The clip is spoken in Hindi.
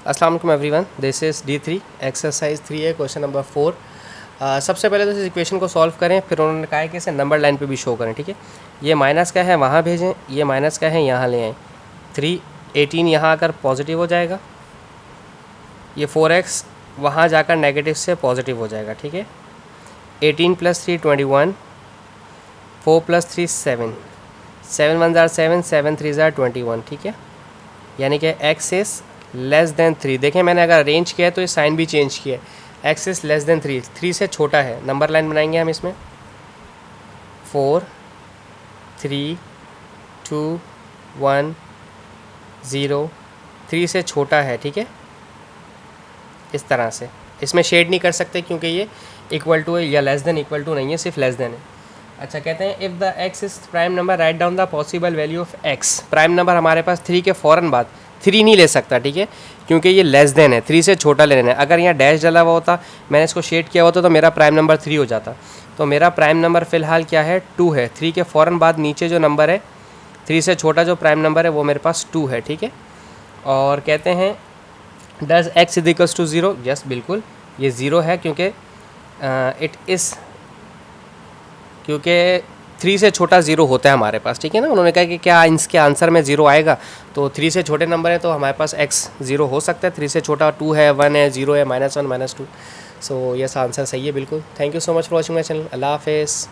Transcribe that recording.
अस्सलाम वालेकुम everyone, this is D3 exercise 3 है, क्वेश्चन नंबर 4। सबसे पहले तो इस इक्वेशन को सॉल्व करें, फिर उन्होंने कहा है कि इसे नंबर लाइन पे भी शो करें। ठीक है, ये माइनस का है वहाँ भेजें, ये माइनस का है यहाँ ले आएँ। 318 यहाँ आकर पॉजिटिव हो जाएगा, ये 4x वहाँ जाकर नेगेटिव से पॉजिटिव हो जाएगा। ठीक है, 18 + 3 21, 4 + 3 7, 7 1 जार 7, 7 3 जार 21। ठीक है, यानी कि x इज़ लेस देन 3। देखें मैंने अगर अरेंज किया है तो ये साइन भी चेंज किया है। x इज़ लेस देन 3, 3 से छोटा है। नंबर लाइन बनाएंगे हम इसमें 4 3 2 1 0, 3 से छोटा है। ठीक है, इस तरह से इसमें शेड नहीं कर सकते क्योंकि ये इक्वल टू है या लेस देन इक्वल टू नहीं है, सिर्फ लेस देन है। अच्छा, कहते हैं if the x is prime number write down the possible value of x। Prime number हमारे पास 3 के फ़ौरन बाद 3 नहीं ले सकता। ठीक है, क्योंकि ये लेस देन है, 3 से छोटा लेना है। अगर यहाँ डैश डला हुआ होता, मैंने इसको शेड किया होता तो मेरा प्राइम नंबर 3 हो जाता। तो मेरा प्राइम नंबर फ़िलहाल क्या है, 2 है। 3 के फ़ौरन बाद नीचे जो नंबर है 3 से छोटा जो प्राइम नंबर है वो मेरे पास 2 है। ठीक है, और कहते हैं does x equals to 0। Yes, बिल्कुल ये 0 है क्योंकि इट इज़, क्योंकि 3 से छोटा 0 होता है हमारे पास। ठीक है ना, उन्होंने कहा कि क्या इसके आंसर में 0 आएगा, तो 3 से छोटे नंबर है तो हमारे पास x 0 हो सकता है। 3 से छोटा 2 है, 1 है, 0 है, -1 -2। सो यस, आंसर सही है बिल्कुल। Thank you so much for watching my channel. अल्लाह हाफिज़।